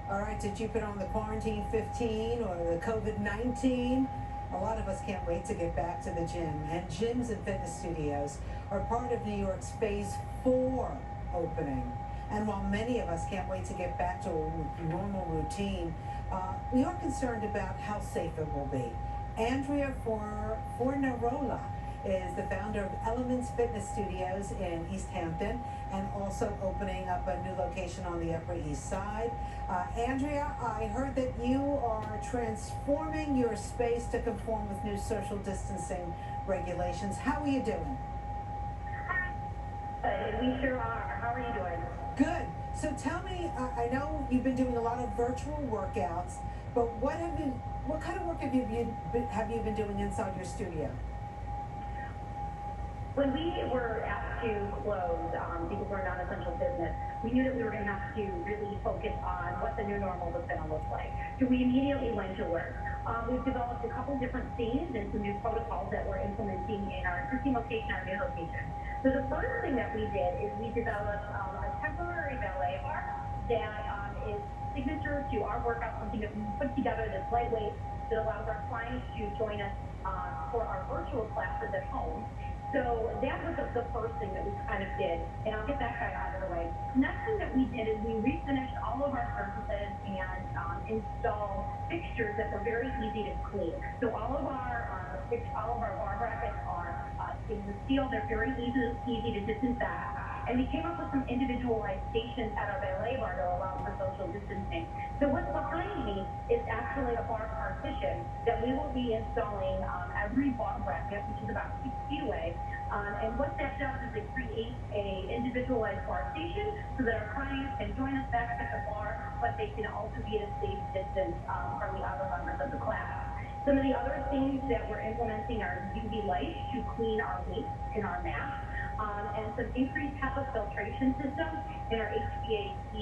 All right, did you put on the quarantine 15 or the COVID-19? A lot of us can't wait to get back to the gym. And gyms and fitness studios are part of New York's Phase 4 opening. And while many of us can't wait to get back to a normal routine, we are concerned about how safe it will be. Andrea Fornarola is the founder of Elements Fitness Studios in East Hampton and also opening up a new location on the Upper East Side. Andrea, I heard that you are transforming your space to conform with new social distancing regulations. How are you doing? Good. We sure are. How are you doing? Good. So tell me, I know you've been doing a lot of virtual workouts, but what kind of work have you been doing inside your studio? When we were asked to close because we're a non-essential business, we knew that we were going to have to really focus on what the new normal was going to look like. So we immediately went to work. We've developed a couple different themes and some new protocols that we're implementing in our existing location, our new location. So the first thing that we did is we developed a temporary ballet bar that is signature to our workout, something that we put together that's lightweight that allows our clients to join us for our virtual classes at home. So that was the first thing that we kind of did, and I'll get that guy out of the way. Next thing that we did is we refinished all of our surfaces and installed fixtures that were very easy to clean. So all of our bar brackets are stainless steel. They're very easy to disinfect. And we came up with some individualized stations at our ballet bar to allow for social distancing. So what's behind me is actually a bar partition that we will be installing every bar bracket, which is about 6 feet away. And what that does is it creates a individualized bar station so that our clients can join us back at the bar, but they can also be at a safe distance from the other members of the class. Some of the other things that we're implementing are UV lights to clean our waste in our mats. And some increased HEPA filtration systems in our HVAC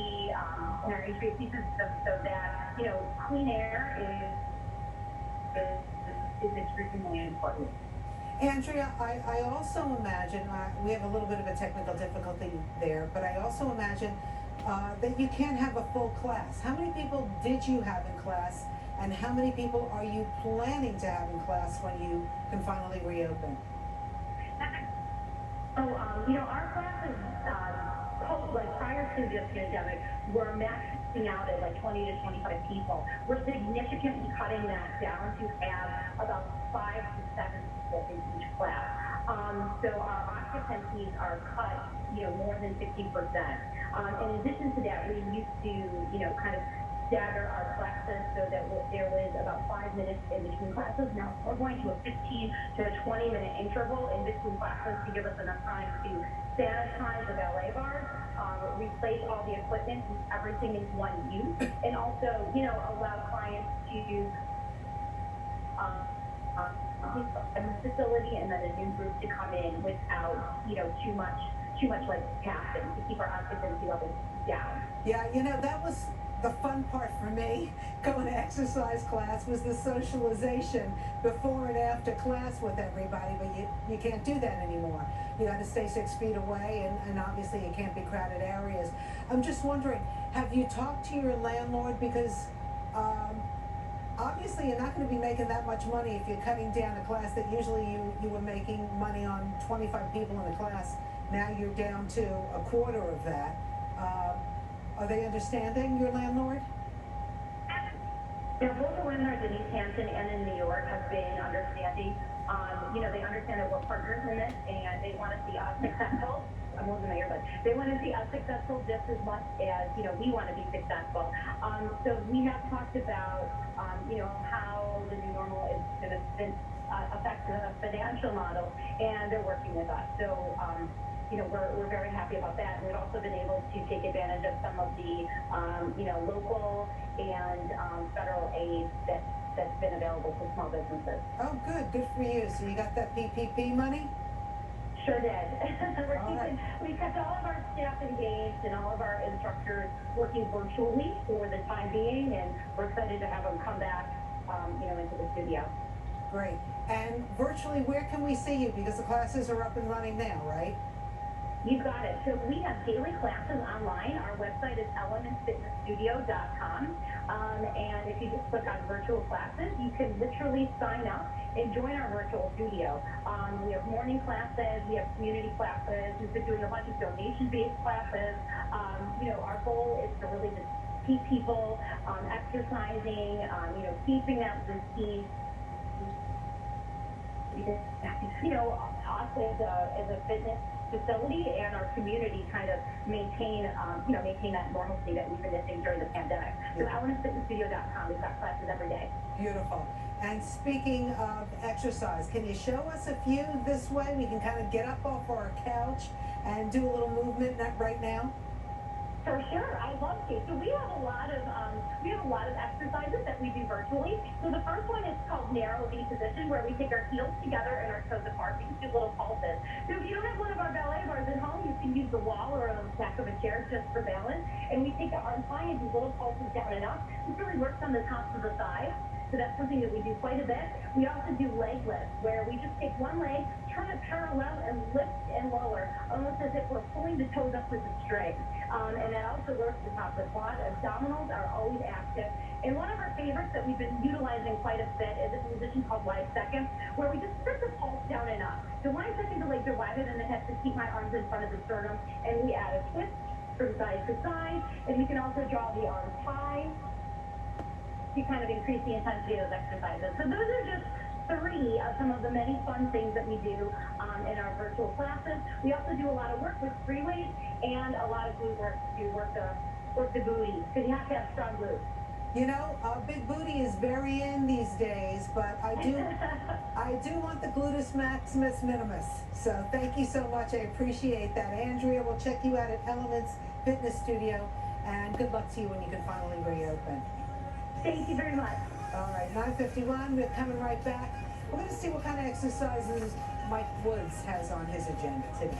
system, so that clean air is extremely important. Andrea, I also imagine, we have a little bit of a technical difficulty there, but I also imagine that you can't have a full class. How many people did you have in class, and how many people are you planning to have in class when you can finally reopen? So, our classes, prior to the pandemic, were maxing out at like 20 to 25 people. We're significantly cutting that down to have about 5 to 7 people in each class. So our occupancies are cut, more than 50%. In addition to that, we used to, kind of stagger our classes so that there was about 5 minutes in between classes. Now we're going to a 15 to a 20-minute interval in between classes to give us enough time to sanitize the ballet bars, replace all the equipment, everything in one use, and also, allow clients to use a facility and then a new group to come in without, too much like passing to keep our occupancy levels down. Yeah, that was the fun part for me going to exercise class, was the socialization before and after class with everybody, but you can't do that anymore. You got to stay 6 feet away, and obviously it can't be crowded areas. I'm just wondering, have you talked to your landlord, because obviously you're not going to be making that much money if you're cutting down a class that usually you were making money on 25 people in a class. Now you're down to a quarter of that. Are they understanding, your landlord? Both the landlords in East Hampton and in New York have been understanding. They understand that we're partners in this, and they want to see us successful. I'm losing my earbud. They want to see us successful just as much as we want to be successful. So we have talked about how the new normal is going to affect the financial model, and they're working with us. So we're very happy about that. And we've also been able to take advantage of some of the local and federal aid that's been available for small businesses. Oh, good for you. So you got that PPP money? Sure did. We kept all of our staff engaged and all of our instructors working virtually for the time being, and we're excited to have them come back, into the studio. Great. And virtually, where can we see you? Because the classes are up and running now, right? You got it. So we have daily classes online. Our website is elementsfitnessstudio.com. And if you just click on virtual classes, you can literally sign up and join our virtual studio. We have morning classes, we have community classes, we've been doing a bunch of donation-based classes. Our goal is to really just keep people exercising, keeping that routine. Us as a fitness facility and our community kind of maintain that normalcy that we've been missing during the pandemic. So elementsfitnessstudio.com, we've got classes every day. Beautiful. And speaking of exercise, can you show us a few this way? We can kind of get up off our couch and do a little movement right now. For sure, I'd love to. So we have a lot of exercises that we do virtually. So the first one is called narrow V position, where we take our heels together and our toes apart. We just do little pulses. So if you don't have one of our ballet bars at home, you can use the wall or on the back of a chair just for balance. And we take our arm high and do little pulses down and up. This really works on the tops of the thighs. So that's something that we do quite a bit. We also do leg lifts, where we just take one leg, turn it parallel, and lift and lower, almost as if we're pulling the toes up with a string. And that also works the top of the quad. Abdominals are always active. And one of our favorites that we've been utilizing quite a bit is a position called wide seconds, where we just start the pulse down and up. So wide seconds, the legs are wider than the hips to keep my arms in front of the sternum, and we add a twist from side to side, and we can also draw the arms high to kind of increase the intensity of those exercises. So those are just three of some of the many fun things that we do in our virtual classes. We also do a lot of work with free weights and a lot of glute work to work the booty, because you have to have strong glutes. Big booty is very in these days, but I do want the gluteus maximus minimus. So thank you so much. I appreciate that. Andrea, we'll check you out at Elements Fitness Studio, and good luck to you when you can finally reopen. Thank you very much. All right, 9:51, we're coming right back. We're going to see what kind of exercises Mike Woods has on his agenda today.